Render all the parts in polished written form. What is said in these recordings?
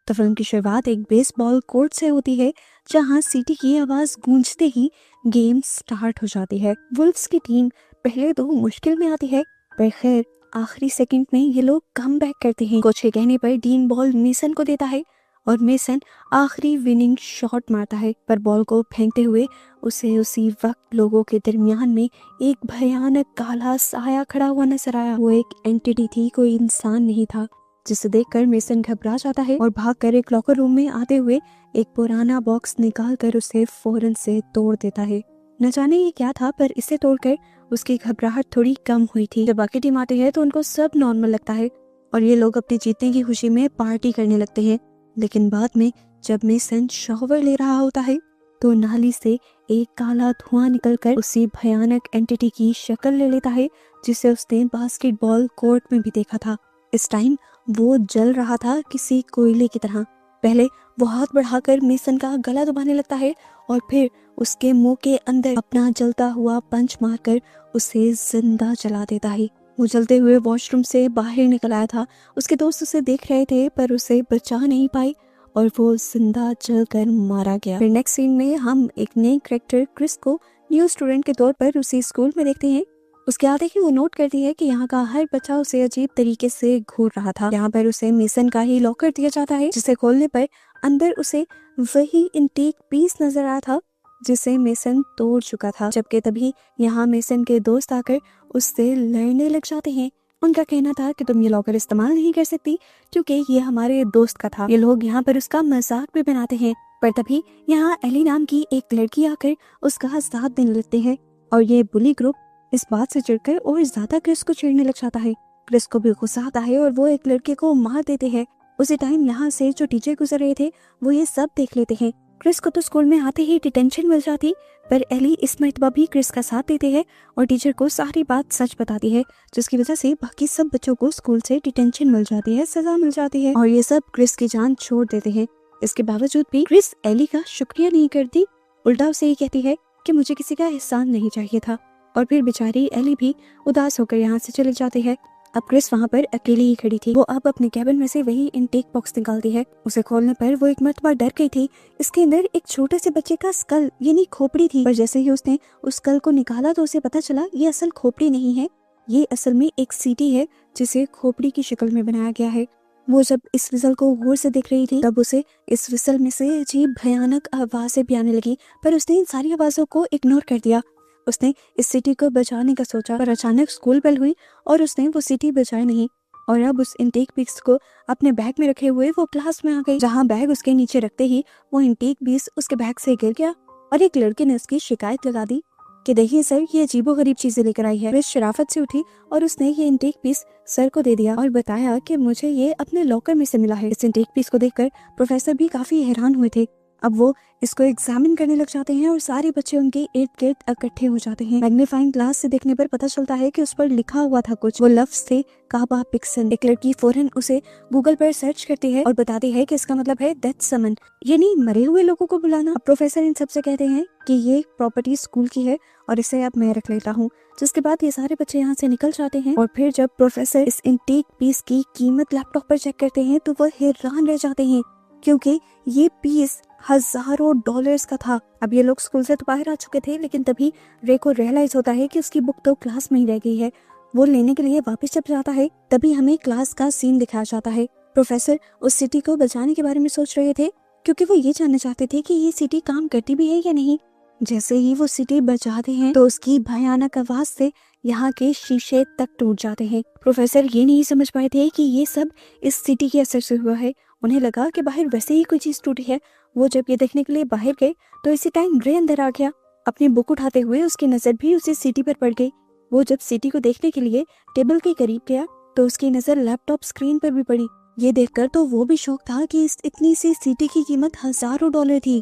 तो फिल्म की शुरुआत एक बेसबॉल कोर्ट से होती है, जहां सीटी की आवाज गूंजते ही गेम स्टार्ट हो जाती है। वुल्व्स की टीम पहले तो मुश्किल में आती है, पर खैर आखिरी सेकंड में ये लोग कम बैक करते हैं। कोच के कहने पर डीन बॉल मेसन को देता है और मेसन आखिरी विनिंग शॉट मारता है, पर बॉल को फेंकते हुए उसे उसी वक्त लोगों के दरमियान में एक भयानक काला साया खड़ा हुआ नजर आया। वो एक एंटिटी थी, कोई इंसान नहीं था, जिसे देखकर मेसन घबरा जाता है और भागकर एक लॉकर रूम में आते हुए एक पुराना बॉक्स निकालकर उसे फौरन से तोड़ देता है। न जाने ये क्या था, पर इसे तोड़कर उसकी घबराहट थोड़ी कम हुई थी। जब बाकी टीम आती है तो उनको सब नॉर्मल लगता है और ये लोग अपने जीतने की खुशी में पार्टी करने लगते हैं। लेकिन बाद में जब मेसन शॉवर ले रहा होता है तो नाली से एक काला धुआं निकलकर उसी भयानक एंटिटी की शक्ल ले लेता है, जिसे उसने बास्केटबॉल कोर्ट में भी देखा था। इस टाइम वो जल रहा था किसी कोयले की तरह। पहले वो हाथ बढ़ाकर मेसन का गला दबाने लगता है और फिर उसके मुंह के अंदर अपना जलता हुआ पंच मारकर उसे जिंदा जला देता है। वो जलते हुए वॉशरूम से बाहर निकल आया था। उसके दोस्त उसे देख रहे थे पर उसे बचा नहीं पाए और वो जिंदा जलकर मारा गया। फिर नेक्स्ट सीन में हम एक नए कैरेक्टर क्रिस को न्यू स्टूडेंट के तौर पर उसी स्कूल में देखते हैं। उसके आते ही वो नोट करती है कि यहाँ का हर बच्चा उसे अजीब तरीके से घूर रहा था। यहाँ पर उसे मेसन का ही लॉकर दिया जाता है, जिसे खोलने पर अंदर उसे वही इंटेक पीस नजर आया था जिसे मेसन तोड़ चुका था। जबकि तभी यहाँ मेसन के दोस्त आकर उससे लड़ने लग जाते हैं। उनका कहना था कि तुम ये लॉकर इस्तेमाल नहीं कर सकती क्योंकि ये हमारे दोस्त का था। ये लोग यहाँ पर उसका मजाक भी बनाते हैं, पर तभी यहाँ एली नाम की एक लड़की आकर उसका साथ देने लगते हैं और ये बुली ग्रुप इस बात से चिढ़कर और ज्यादा क्रिस को छेड़ने लग जाता है। क्रिस को भी गुस्सा आता है और वो एक लड़के को मार देते हैं। उसी टाइम यहाँ से जो टीचर गुजर रहे थे वो ये सब देख लेते हैं। क्रिस को तो स्कूल में आते ही डिटेंशन मिल जाती, पर एली इस मर्तबा भी क्रिस का साथ देते हैं और टीचर को सारी बात सच बताती है, जिसकी वजह से बाकी सब बच्चों को स्कूल से डिटेंशन मिल जाती है, सजा मिल जाती है और ये सब क्रिस की जान छोड़ देते हैं। इसके बावजूद भी क्रिस एली का शुक्रिया नहीं करती, उल्टा उसे ये कहती है कि मुझे किसी का एहसान नहीं चाहिए था। और फिर बेचारी एली भी उदास होकर यहाँ से चली जाती है। अब क्रिस वहाँ पर अकेली ही खड़ी थी। वो अब अपने कैबिन में से वही इनटेक बॉक्स निकालती है। उसे खोलने पर वो एक मर्तबा डर गई थी। इसके अंदर एक छोटे से बच्चे का स्कल यानी खोपड़ी थी, पर जैसे ही उसने उस स्कल को निकाला तो उसे पता चला ये असल खोपड़ी नहीं है, ये असल में एक सीटी है जिसे खोपड़ी की शक्ल में बनाया गया है। वो जब इस विसल को गौर से देख रही थी तब उसे इस विसल में से अजीब भयानक आवाजें भी आने लगी, पर उसने इन सारी आवाजों को इग्नोर कर दिया। उसने इस सिटी को बचाने का सोचा, पर अचानक स्कूल बेल हुई और उसने वो सिटी बचाई नहीं और अब उस इंटेक पीस को अपने बैग में रखे हुए वो क्लास में आ गई, जहाँ बैग उसके नीचे रखते ही वो इंटेक पीस उसके बैग से गिर गया और एक लड़के ने उसकी शिकायत लगा दी कि देखिए सर, ये अजीबोगरीब चीजें लेकर आई है। वे शराफत से उठी और उसने ये इंटेक पीस सर को दे दिया और बताया कि मुझे ये अपने लॉकर में से मिला है। इस इंटेक पीस को देखकर प्रोफेसर भी काफी हैरान हुए थे। अब वो इसको एग्जामिन करने लग जाते हैं और सारे बच्चे उनके इर्द गिर्द इकट्ठे हो जाते हैं। मैग्नीफाइंग ग्लास से देखने पर पता चलता है कि उस पर लिखा हुआ था कुछ, वो लफ्ज थे काबा पिक्सन। एक लड़की फौरन उसे गूगल पर सर्च करती है और बताती है कि इसका मतलब है डेथ समन, यानी मरे हुए लोगों को बुलाना। अब प्रोफेसर इन सबसे कहते हैं कि ये प्रॉपर्टी स्कूल की है और इसे अब मैं रख लेता हूँ। जिसके बाद ये सारे बच्चे यहाँ से निकल जाते हैं और फिर जब प्रोफेसर इस इंटेक पीस की कीमत लैपटॉप पर चेक करते हैं तो वो हैरान रह जाते हैं, क्योंकि ये पीस हजारों डॉलर्स का था। अब ये लोग स्कूल से तो बाहर आ चुके थे, लेकिन तभी रे को रियलाइज होता है कि उसकी बुक तो क्लास में ही रह गई है। वो लेने के लिए वापस जब जाता है तभी हमें क्लास का सीन दिखाया जाता है। प्रोफेसर उस सिटी को बचाने के बारे में सोच रहे थे, क्योंकि वो ये जानना चाहते थे कि ये सिटी काम करती भी है या नहीं। जैसे ही वो सिटी बचाते हैं तो उसकी भयानक आवाज से यहाँ के शीशे तक टूट जाते हैं। प्रोफेसर ये नहीं समझ पाए थे कि ये सब इस सिटी के असर से हुआ है। उन्हें लगा कि बाहर वैसे ही कोई चीज टूटी है। वो जब ये देखने के लिए बाहर गए तो इसी टाइम रे अंदर आ गया। अपनी बुक उठाते हुए उसकी नजर भी उसी सिटी पर पड़ गई। वो जब सिटी को देखने के लिए टेबल के करीब गया तो उसकी नजर लैपटॉप स्क्रीन पर भी पड़ी। ये देखकर तो वो भी शौक था कि इस इतनी सी सिटी की कीमत हजारों डॉलर थी।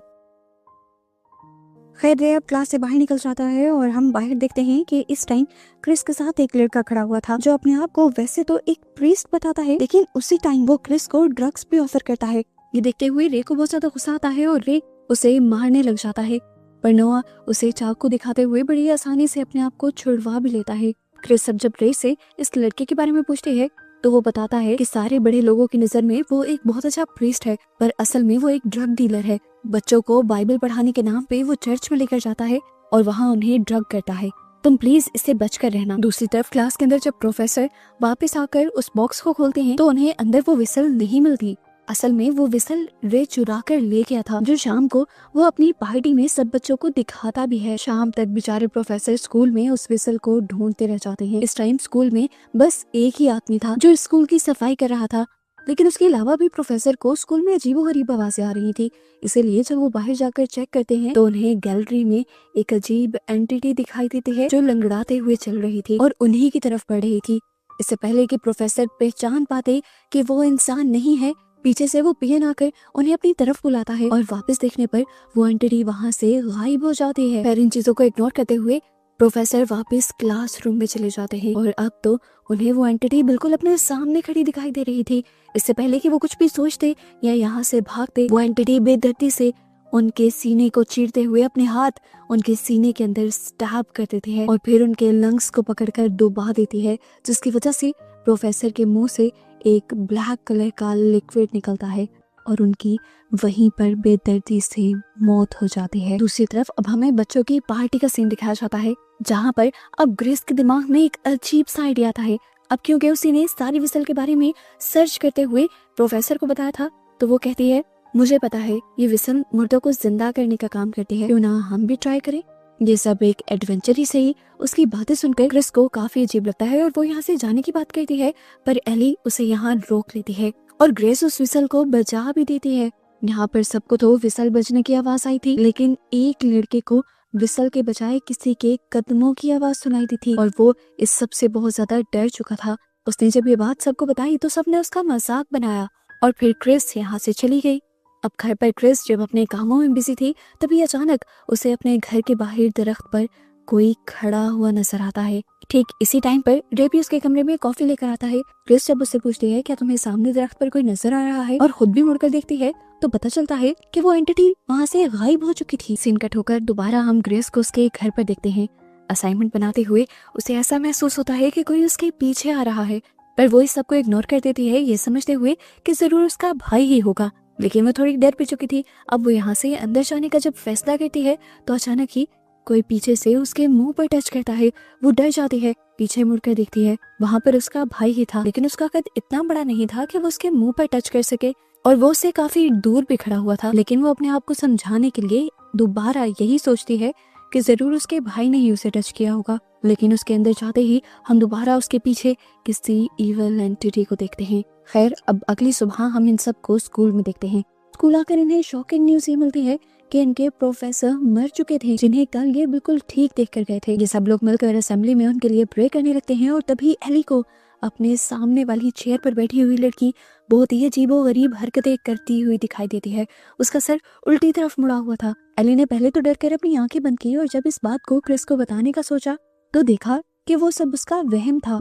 खैर रे अब क्लास से बाहर निकल जाता है और हम बाहर देखते हैं कि इस टाइम क्रिस के साथ एक लड़का खड़ा हुआ था जो अपने आप को वैसे तो एक प्रीस्ट बताता है, लेकिन उसी टाइम वो क्रिस को ड्रग्स भी ऑफर करता है। ये देखते हुए रे को बहुत ज्यादा गुस्सा आता है और रे उसे मारने लग जाता है, पर नोआ उसे चाकू दिखाते हुए बड़ी आसानी से अपने आप को छुड़वा भी लेता है। क्रिस अब जब रे से इस लड़के के बारे में पूछती है तो वो बताता है कि सारे बड़े लोगों की नजर में वो एक बहुत अच्छा प्रीस्ट है, पर असल में वो एक ड्रग डीलर है। बच्चों को बाइबल पढ़ाने के नाम पे वो चर्च में लेकर जाता है और वहाँ उन्हें ड्रग करता है। तुम प्लीज इससे बचकर रहना। दूसरी तरफ क्लास के अंदर जब प्रोफेसर वापस आकर उस बॉक्स को खोलते हैं तो उन्हें अंदर वो विसल नहीं मिलती। असल में वो विसल रे चुरा कर ले गया था, जो शाम को वो अपनी पार्टी में सब बच्चों को दिखाता भी है। शाम तक बेचारे प्रोफेसर स्कूल में उस विसल को ढूंढते रह जाते हैं। इस टाइम स्कूल में बस एक ही आदमी था जो स्कूल की सफाई कर रहा था, लेकिन उसके अलावा भी प्रोफेसर को स्कूल में अजीबोगरीब आवाजें आ रही थी। इसीलिए जब वो बाहर जाकर चेक करते हैं तो उन्हें गैलरी में एक अजीब एंटिटी दिखाई देती है जो लंगड़ाते हुए चल रही थी और उन्हीं की तरफ बढ़ रही थी। इससे पहले कि प्रोफेसर पहचान पाते कि वो इंसान नहीं है, पीछे से वो पियन आकर उन्हें अपनी तरफ बुलाता है और वापस देखने पर वो एंटिटी वहाँ से गायब हो जाती है। फिर इन चीजों को इग्नोर करते हुए प्रोफेसर वापस क्लासरूम में चले जाते हैं और अब तो उन्हें वो एंटिटी बिल्कुल अपने सामने खड़ी दिखाई दे रही थी। इससे पहले कि वो कुछ भी सोचते या यहाँ से भागते, वो एंटिटी बेदर्दी से उनके सीने को चीरते हुए अपने हाथ उनके सीने के अंदर स्टैब कर देती है और फिर उनके लंग्स को पकड़कर डुबा देती है, जिसकी वजह से प्रोफेसर के मुंह से एक ब्लैक कलर का लिक्विड निकलता है और उनकी वहीं पर बेदर्दी से मौत हो जाती है। दूसरी तरफ अब हमें बच्चों की पार्टी का सीन दिखाया जाता है, जहाँ पर अब ग्रेस के दिमाग में एक अजीब सा आइडिया आता है। अब क्योंकि उसी ने सारी विसल के बारे में सर्च करते हुए प्रोफेसर को बताया था, तो वो कहती है, मुझे पता है ये विसल मुर्दों को जिंदा करने का काम करती है, क्यों ना हम भी ट्राई करें। ये सब एक एडवेंचर ही सही। उसकी बातें सुनकर क्रिस को काफी अजीब लगता है और वो यहाँ से जाने की बात करती है, पर एली उसे यहाँ रोक लेती है और ग्रेस उस विसल को बजा भी देती है। यहाँ पर सबको तो विसल बजने की आवाज आई थी, लेकिन एक लड़के को विसल के बजाय किसी के कदमों की आवाज सुनाई दी थी और वो इस सब से बहुत ज्यादा डर चुका था। उसने जब ये बात सबको बताई तो सबने उसका मजाक बनाया और फिर क्रिस यहाँ से चली गई। अब घर पर क्रिस जब अपने कामों में बिजी थी, तभी अचानक उसे अपने घर के बाहर दरख्त पर कोई खड़ा हुआ नजर आता है। ठीक इसी टाइम पर रेबी उसके कमरे में कॉफी लेकर आता है। क्रिस जब उससे पूछती है, क्या तुम्हें सामने दरख्त पर कोई नजर आ रहा है, और खुद भी मुड़कर देखती है, तो पता चलता है कि वो एंटिटी वहाँ से गायब हो चुकी थी। सीन कट होकर दोबारा हम ग्रेस को उसके घर पर देखते हैं। असाइनमेंट बनाते हुए उसे ऐसा महसूस होता है कि कोई उसके पीछे आ रहा है, पर वो इस सबको इग्नोर कर देती है, ये समझते हुए कि जरूर उसका भाई ही होगा। लेकिन वो थोड़ी डर भी चुकी थी। अब वो यहाँ से अंदर जाने का जब फैसला करती है तो अचानक ही कोई पीछे से उसके मुंह पर टच करता है। वो डर जाती है, पीछे मुड़कर देखती है, वहाँ पर उसका भाई ही था, लेकिन उसका कद इतना बड़ा नहीं था कि वो उसके मुंह पर टच कर सके और वो उससे काफी दूर भी खड़ा हुआ था। लेकिन वो अपने आप को समझाने के लिए दोबारा यही सोचती है कि जरूर उसके भाई ने ही उसे टच किया होगा। लेकिन उसके अंदर जाते ही हम दोबारा उसके पीछे किसी इविल एंटिटी को देखते हैं। खैर, अब अगली सुबह हम इन सब को स्कूल में देखते हैं। स्कूल आकर इन्हें शॉकिंग न्यूज ये मिलती है कि इनके प्रोफेसर मर चुके थे, जिन्हें कल ये बिल्कुल ठीक देख कर गए थे। ये सब लोग मिलकर असेंबली में उनके लिए प्रे करने लगते हैं और तभी एली को अपने सामने वाली चेयर पर बैठी हुई लड़की बहुत ही अजीबोगरीब हरकतें करती हुई दिखाई देती है। उसका सर उल्टी तरफ मुड़ा हुआ था। एली ने पहले तो डर कर अपनी आंखें बंद की और जब इस बात को क्रिस को बताने का सोचा तो देखा कि वो सब उसका वहम था।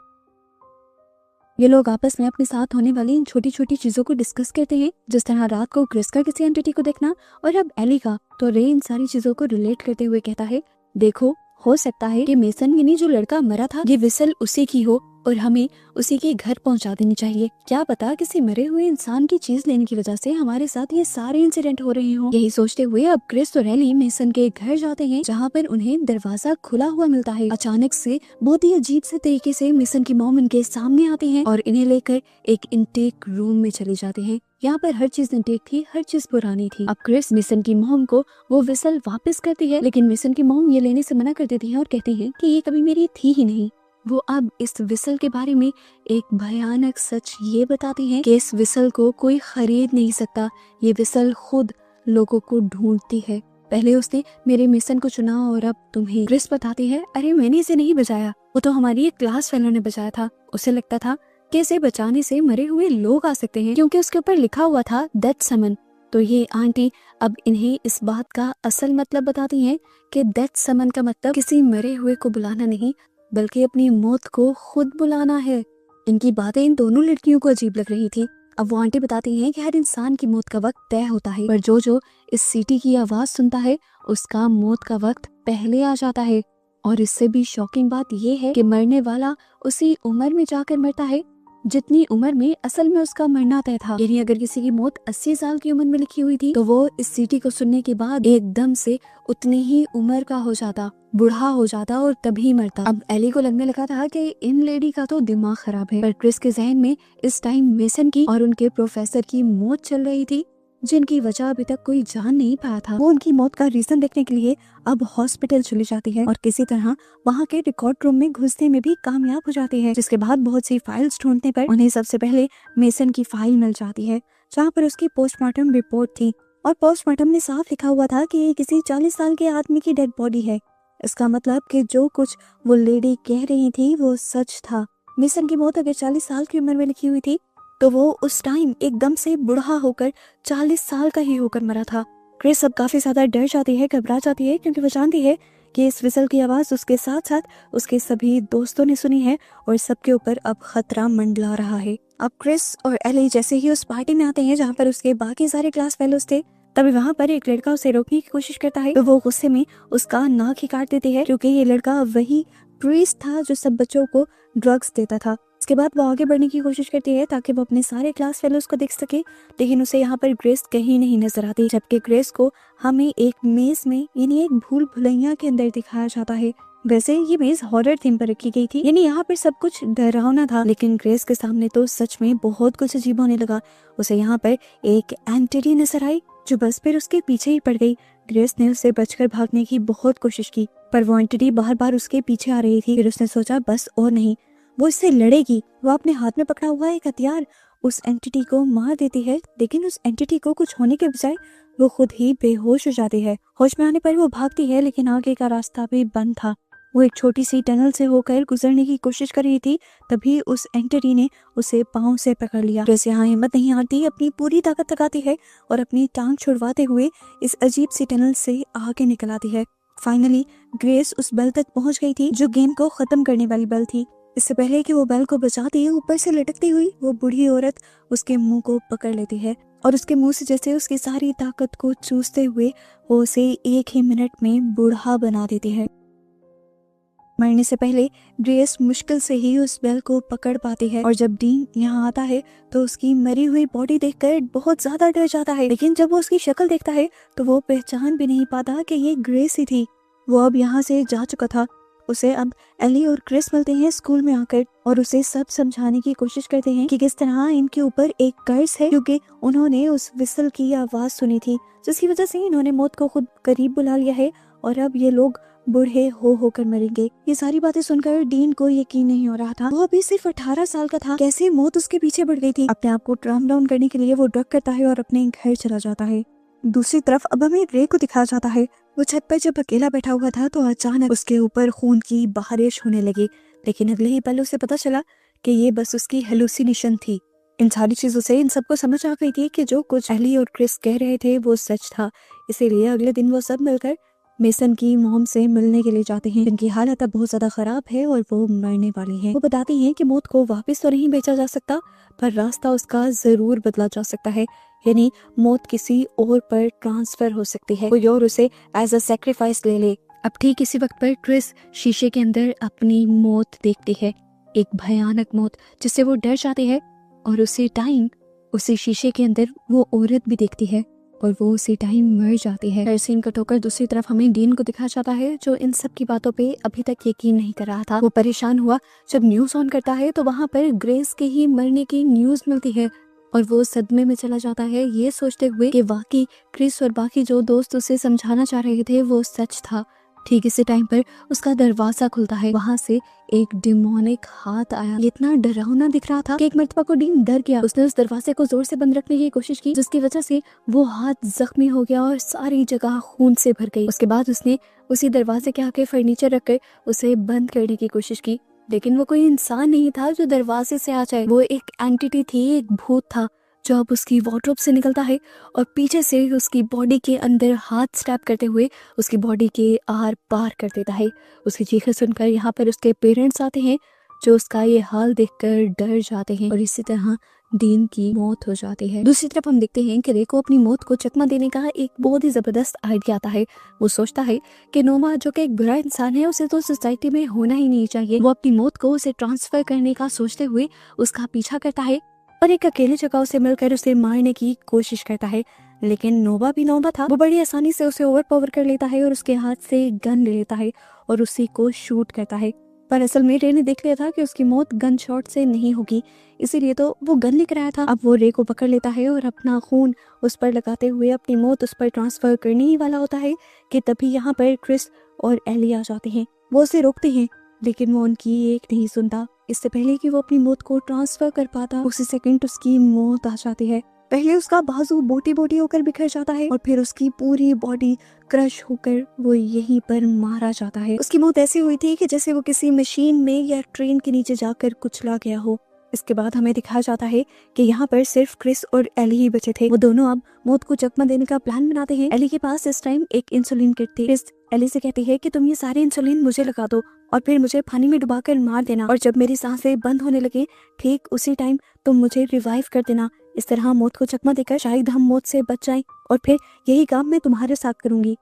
ये लोग आपस में अपने साथ होने वाली इन छोटी छोटी चीजों को डिस्कस करते हैं, जिस तरह रात को क्रिस का किसी एंटिटी को देखना और अब एली का। तो रे इन सारी चीजों को रिलेट करते हुए कहता है, देखो, हो सकता है कि मेसन विनी जो लड़का मरा था ये विसल उसी की हो और हमें उसी के घर पहुंचा देनी चाहिए। क्या पता किसी मरे हुए इंसान की चीज लेने की वजह से हमारे साथ ये सारे इंसिडेंट हो रहे हो। यही सोचते हुए अब क्रिस और एली मेसन के घर जाते हैं, जहाँ पर उन्हें दरवाजा खुला हुआ मिलता है। अचानक से बहुत ही अजीब से तरीके से मेसन की मॉम इनके सामने आती है और इन्हें लेकर एक इंटेक रूम में चले जाते हैं। यहाँ पर हर चीज इंटेक थी, हर चीज पुरानी थी। अब क्रिस मेसन की मॉम को वो विसल वापस करती है, लेकिन मेसन की मॉम ये लेने से मना कर देती है और कहती है कि ये कभी मेरी थी ही नहीं। वो अब इस विसल के बारे में एक भयानक सच ये बताती हैं कि इस विसल को कोई खरीद नहीं सकता। ये विसल खुद लोगों को ढूंढती है। पहले उसने मेरे मेसन को चुना और अब तुम्हें। क्रिस बताती है, अरे मैंने इसे नहीं बचाया, वो तो हमारी एक क्लास फेलो ने बचाया था। उसे लगता था कि इसे बचाने से मरे हुए लोग आ सकते हैं, क्योंकि उसके ऊपर लिखा हुआ था डेथ समन। तो ये आंटी अब इन्हें इस बात का असल मतलब बताती हैं कि डेथ समन का मतलब किसी मरे हुए को बुलाना नहीं, बल्कि अपनी मौत को खुद बुलाना है। इनकी बातें इन दोनों लड़कियों को अजीब लग रही थी। अब वो आंटी बताती हैं कि हर इंसान की मौत का वक्त तय होता है, पर जो जो इस सीटी की आवाज सुनता है उसका मौत का वक्त पहले आ जाता है। और इससे भी शॉकिंग बात यह है कि मरने वाला उसी उम्र में जाकर मरता है जितनी उम्र में असल में उसका मरना तय था। यानी अगर किसी की मौत 80 साल की उम्र में लिखी हुई थी तो वो इस सीटी को सुनने के बाद एकदम से उतनी ही उम्र का हो जाता, बूढ़ा हो जाता और तभी मरता। अब एली को लगने लगा था कि इन लेडी का तो दिमाग खराब है, पर क्रिस के जहन में इस टाइम मेसन की और उनके प्रोफेसर की मौत चल रही थी, जिनकी वजह अभी तक कोई जान नहीं पाया था। वो उनकी मौत का रीजन देखने के लिए अब हॉस्पिटल चली जाती है और किसी तरह वहाँ के रिकॉर्ड रूम में घुसने में भी कामयाब हो जाती है, जिसके बाद बहुत सी फाइल्स ढूंढने पर उन्हें सबसे पहले मेसन की फाइल मिल जाती है, जहाँ पर उसकी पोस्टमार्टम रिपोर्ट थी और पोस्टमार्टम में साफ लिखा हुआ था कि ये किसी 40 साल के आदमी की डेड बॉडी है। इसका मतलब कि जो कुछ वो लेडी कह रही थी वो सच था। मेसन की मौत अगर 40 साल की उम्र में लिखी हुई थी तो वो उस टाइम एकदम से बूढ़ा होकर 40 साल का ही होकर मरा था। क्रिस अब काफी ज्यादा डर जाती है, घबरा जाती है, क्योंकि वो जानती है कि इस विसल की आवाज उसके साथ साथ उसके सभी दोस्तों ने सुनी है और सबके ऊपर अब खतरा मंडला रहा है। अब क्रिस और एली जैसे ही उस पार्टी में आते हैं जहाँ पर उसके बाकी सारे क्लास फेलोज थे, तभी वहाँ पर एक लड़का उसे रोकने की कोशिश करता है, तो वो गुस्से में उसका नाक ही काट देती है, क्योंकि ये लड़का वही प्रीस्ट था जो सब बच्चों को ड्रग्स देता था। इसके बाद वो आगे बढ़ने की कोशिश करती है ताकि वो अपने सारे क्लास फेलोज को देख सके, लेकिन उसे यहाँ पर ग्रेस कहीं नहीं नजर आती, जबकि ग्रेस को हमें एक मेज में यानी एक भूल भुलैया के अंदर दिखाया जाता है। वैसे ये मेज हॉरर थीम पर रखी गई थी, यानी यहाँ पर सब कुछ डरावना था, लेकिन ग्रेस के सामने तो सच में बहुत कुछ अजीब होने लगा। उसे यहाँ पर एक एंटिटी नजर आई जो बस फिर उसके पीछे ही पड़ गई। ग्रेस ने उससे बचकर भागने की बहुत कोशिश की, पर वो एंटिटी बार बार उसके पीछे आ रही थी। फिर उसने सोचा बस और नहीं, वो इससे लड़ेगी। वो अपने हाथ में पकड़ा हुआ एक हथियार उस एंटिटी को मार देती है, लेकिन उस एंटिटी को कुछ होने के बजाय वो खुद ही बेहोश हो जाती है। होश में आने पर वो भागती है, लेकिन आगे का रास्ता भी बंद था। वो एक छोटी सी टनल से होकर गुजरने की कोशिश कर रही थी, तभी उस एंटिटी ने उसे पांव से पकड़ लिया। जैसे यहाँ हिम्मत नहीं आती, अपनी पूरी ताकत लगाती है और अपनी टांग छुड़वाते हुए इस अजीब सी टनल से आगे निकल आती है। फाइनली ग्रेस उस बेल तक पहुंच गई थी जो गेम को खत्म करने वाली बेल थी। इससे पहले कि वो बेल को बचाती है, ऊपर से लटकती हुई वो बूढ़ी औरत उसके मुंह को पकड़ लेती है और उसके मुंह से जैसे उसकी सारी ताकत को चूसते हुए वो उसे एक ही मिनट में बूढ़ा बना देती है। मरने से पहले ग्रेस मुश्किल से ही उस बेल को पकड़ पाती है और जब डीन यहाँ आता है तो उसकी मरी हुई बॉडी देखकर बहुत ज्यादा डर जाता है, लेकिन जब वो उसकी शक्ल देखता है तो वो पहचान भी नहीं पाता कि ये ग्रेस ही थी। वो अब यहाँ से जा चुका था। उसे अब एली और क्रिस मिलते हैं स्कूल में आकर और उसे सब समझाने की कोशिश करते हैं कि किस तरह इनके ऊपर एक कर्ज है, क्योंकि उन्होंने उस विसल की आवाज सुनी थी, जिसकी वजह से इन्होंने मौत को खुद करीब बुला लिया है और अब ये लोग बूढ़े होकर मरेंगे। ये सारी बातें सुनकर डीन को यकीन नहीं हो रहा था। वो अभी सिर्फ 18 साल का था, कैसे मौत उसके पीछे बढ़ गई थी। अपने आप को ट्राम डाउन करने के लिए वो ड्रग करता है और अपने घर चला जाता है। दूसरी तरफ अब हमें रे को दिखाया जाता है। वो छत पर जब अकेला बैठा हुआ था तो अचानक उसके ऊपर खून की बारिश होने लगी, लेकिन अगले ही पल उसे पता चला कि ये बस उसकी हेलुसिनेशन थी। इन सारी चीजों से इन सबको समझ आ गई थी कि जो कुछ एली और क्रिस कह रहे थे वो सच था। इसीलिए अगले दिन वो सब मिलकर मेसन की मॉम से मिलने के लिए जाते हैं, जिनकी हालत अब बहुत ज्यादा खराब है और वो मरने वाली हैं। वो बताती हैं कि मौत को वापस तो नहीं बेचा जा सकता, पर रास्ता उसका जरूर बदला जा सकता है, यानी मौत किसी और पर ट्रांसफर हो सकती है, कोई और उसे एज अ सैक्रिफाइस ले ले। अब ठीक इसी वक्त पर क्रिस शीशे के अंदर अपनी मौत देखती है, एक भयानक मौत जिससे वो डर जाती है, और उसी टाइम उसी शीशे के अंदर वो औरत भी देखती है और वो उसी टाइम मर जाती है। हर सीन कट होकर दूसरी तरफ हमें डीन को दिखाया जाता है, जो इन सब की बातों पे अभी तक यकीन नहीं कर रहा था। वो परेशान हुआ जब न्यूज ऑन करता है तो वहाँ पर ग्रेस के ही मरने की न्यूज मिलती है और वो सदमे में चला जाता है, ये सोचते हुए कि वाकई क्रिस और बाकी जो दोस्त उसे समझाना चाह रहे थे वो सच था। ठीक इसी टाइम पर उसका दरवाजा खुलता है, वहाँ से एक डिमोनिक हाथ आया। ये इतना डरावना दिख रहा था कि एक मर्तबा को डीन डर गया। उसने उस दरवाजे को जोर से बंद रखने की कोशिश की, जिसकी वजह से वो हाथ जख्मी हो गया और सारी जगह खून से भर गई। उसके बाद उसने उसी दरवाजे के आगे फर्नीचर रखकर उसे बंद करने की कोशिश की, लेकिन वो कोई इंसान नहीं था जो दरवाजे से आ जाए। वो एक एंटिटी थी, एक भूत था जो अब उसकी वार्डरोब से निकलता है और पीछे से उसकी बॉडी के अंदर हाथ स्टैप करते हुए उसकी बॉडी के आर पार कर देता है। उसकी चीखें सुनकर यहाँ पर उसके पेरेंट्स आते हैं जो उसका ये हाल देखकर डर जाते हैं और इसी तरह डीन की मौत हो जाती है। दूसरी तरफ हम देखते हैं कि रे को अपनी मौत को चकमा देने का एक बहुत ही जबरदस्त आइडिया आता है। वो सोचता है कि नोवा जो कि एक बुरा इंसान है, उसे तो सोसाइटी में होना ही नहीं चाहिए। वो अपनी मौत को उसे ट्रांसफर करने का सोचते हुए उसका पीछा करता है और एक अकेली जगह उसे मिलकर उसे मारने की कोशिश करता है। लेकिन नोवा भी नोवा था, वो बड़ी आसानी से उसे ओवरपावर कर लेता है और उसके हाथ से गन ले लेता है और उसी को शूट करता है। पर असल में रे ने देख लिया था कि उसकी मौत गन शॉट से नहीं होगी, इसीलिए तो वो गन लेकर आया था। अब वो रे को पकड़ लेता है और अपना खून उस पर लगाते हुए अपनी मौत उस पर ट्रांसफर करने ही वाला होता है कि तभी यहाँ पर क्रिस और एली आ जाते हैं। वो उसे रोकते हैं लेकिन वो उनकी एक नहीं सुनता। इससे पहले कि वो अपनी मौत को ट्रांसफर कर पाता, उसी सेकंड उसकी मौत आ जाती है। पहले उसका बाजू बोटी बोटी होकर बिखर जाता है और फिर उसकी पूरी बॉडी क्रश होकर वो यहीं पर मारा जाता है। उसकी मौत ऐसी हुई थी कि जैसे वो किसी मशीन में या ट्रेन के नीचे जाकर कुचला गया हो। इसके बाद हमें दिखाया जाता है कि यहाँ पर सिर्फ क्रिस और एली ही बचे थे। वो दोनों अब मौत को चकमा देने का प्लान बनाते हैं। एली के पास इस टाइम एक इंसुलिन किट थी। क्रिस एली से कहती है कि तुम ये सारे इंसुलिन मुझे लगा दो और फिर मुझे पानी में डुबाकर मार देना, और जब मेरी सांसें बंद होने लगे ठीक उसी टाइम तुम मुझे रिवाइव कर देना। इस तरह मौत को चकमा देकर शायद हम मौत से बच जाएं और फिर यही काम मैं तुम्हारे साथ करूंगी।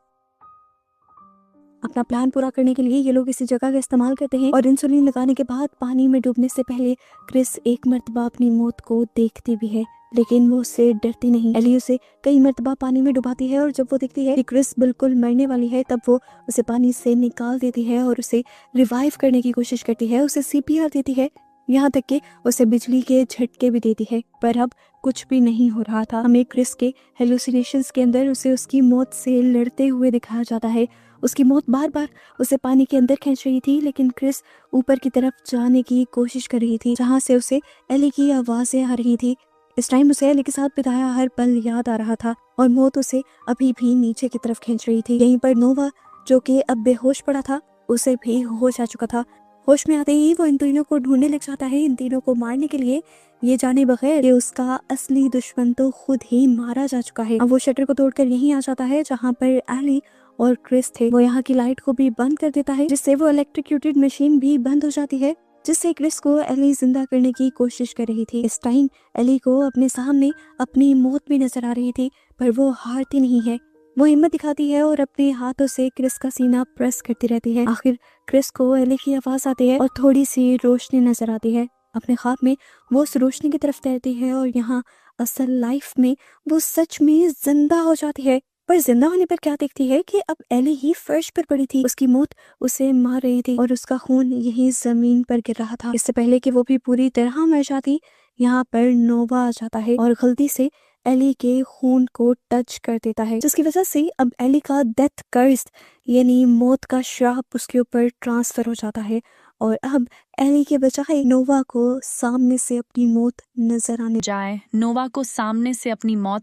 अपना प्लान पूरा करने के लिए ये लोग इसी जगह का इस्तेमाल करते हैं और इंसुलिन लगाने के बाद पानी में डूबने से पहले क्रिस एक मर्तबा अपनी मौत को देखती भी है, लेकिन वो उससे डरती नहीं। एली उसे कई मर्तबा पानी में डुबाती है और जब वो देखती है कि क्रिस बिल्कुल मरने वाली है, तब वो उसे पानी से निकाल देती है और उसे रिवाइव करने की कोशिश करती है। उसे सीपीआर देती है, यहाँ तक कि उसे बिजली के झटके भी देती है, पर अब कुछ भी नहीं हो रहा था। हमें क्रिस के हेलुसिनेशंस के अंदर उसे उसकी मौत से लड़ते हुए दिखाया जाता है। उसकी मौत बार बार उसे पानी के अंदर खींच रही थी, लेकिन क्रिस ऊपर की तरफ जाने की कोशिश कर रही थी जहाँ से उसे एली की आवाजें आ रही थी। इस टाइम उसे एली के साथ बिताया हर पल याद आ रहा था और मौत उसे अभी भी नीचे की तरफ खींच रही थी। यहीं पर नोवा जो कि अब बेहोश पड़ा था, उसे भी होश आ चुका था। होश में आते ही वो इन तीनों को ढूंढने लग जाता है, इन तीनों को मारने के लिए, ये जाने बगैर कि उसका असली दुश्मन तो खुद ही मारा जा चुका है। अब वो शटर को तोड़कर यहीं आ जाता है जहाँ पर एली और क्रिस थे। वो यहाँ की लाइट को भी बंद कर देता है, जिससे वो इलेक्ट्रिक्यूटेड मशीन भी बंद हो जाती है, जिससे क्रिस को एली जिंदा करने की कोशिश कर रही थी। इस टाइम एली को अपने सामने अपनी मौत भी नजर आ रही थी, पर वो हारती नहीं है। वो हिम्मत दिखाती है और अपने हाथों से क्रिस का सीना प्रेस करती रहती है। आखिर क्रिस को एली की आवाज आती है और थोड़ी सी रोशनी नजर आती है। अपने ख्वाब में वो उस रोशनी की तरफ तैरती है और यहाँ असल लाइफ में वो सच में जिंदा हो जाती है। पर जिंदा होने पर क्या देखती है कि अब एली ही फर्श पर पड़ी थी। उसकी मौत उसे मार रही थी और उसका खून यही जमीन पर गिर रहा था। इससे पहले कि वो भी पूरी तरह मर जाती, यहाँ पर नोवा आ जाता है और गलती से एली के खून को टच कर देता है, जिसकी वजह से अब एली का डेथ कर्स यानी मौत का श्राप उसके ऊपर ट्रांसफर हो जाता है और अब एली के बजाय नोवा को सामने से अपनी मौत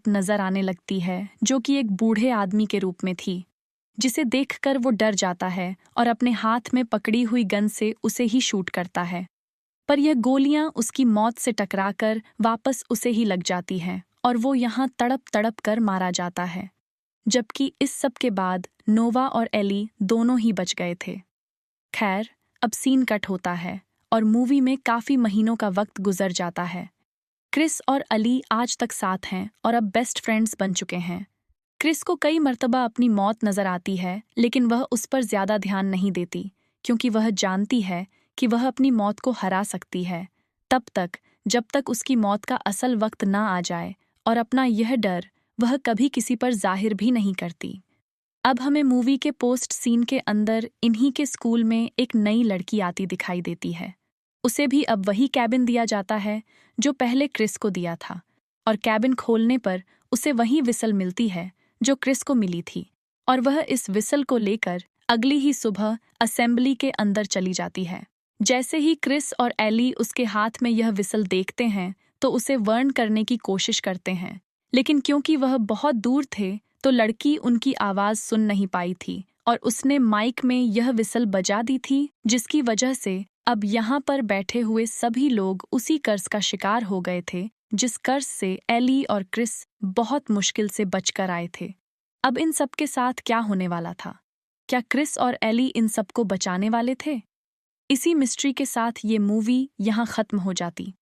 नजर आने लगती है, जो कि एक बूढ़े आदमी के रूप में थी, जिसे देखकर वो डर जाता है और अपने हाथ में पकड़ी हुई गन से उसे ही शूट करता है। पर यह गोलियां उसकी मौत से टकराकर वापस उसे ही लग जाती हैं और वो यहाँ तड़प तड़प कर मारा जाता है, जबकि इस सब के बाद नोवा और एली दोनों ही बच गए थे। खैर, अब सीन कट होता है और मूवी में काफी महीनों का वक्त गुजर जाता है। क्रिस और अली आज तक साथ हैं और अब बेस्ट फ्रेंड्स बन चुके हैं। क्रिस को कई मर्तबा अपनी मौत नजर आती है, लेकिन वह उस पर ज्यादा ध्यान नहीं देती, क्योंकि वह जानती है कि वह अपनी मौत को हरा सकती है, तब तक जब तक उसकी मौत का असल वक्त ना आ जाए, और अपना यह डर वह कभी किसी पर जाहिर भी नहीं करती। अब हमें मूवी के पोस्ट सीन के अंदर इन्हीं के स्कूल में एक नई लड़की आती दिखाई देती है। उसे भी अब वही कैबिन दिया जाता है जो पहले क्रिस को दिया था, और कैबिन खोलने पर उसे वही विसल मिलती है जो क्रिस को मिली थी, और वह इस विसल को लेकर अगली ही सुबह असेंबली के अंदर चली जाती है। जैसे ही क्रिस और एली उसके हाथ में यह विसल देखते हैं तो उसे वार्न करने की कोशिश करते हैं, लेकिन क्योंकि वह बहुत दूर थे तो लड़की उनकी आवाज सुन नहीं पाई थी और उसने माइक में यह विसल बजा दी थी, जिसकी वजह से अब यहाँ पर बैठे हुए सभी लोग उसी कर्ज का शिकार हो गए थे, जिस कर्ज से एली और क्रिस बहुत मुश्किल से बचकर आए थे। अब इन सबके साथ क्या होने वाला था? क्या क्रिस और एली इन सबको बचाने वाले थे? इसी मिस्ट्री के साथ ये मूवी यहाँ खत्म हो जाती।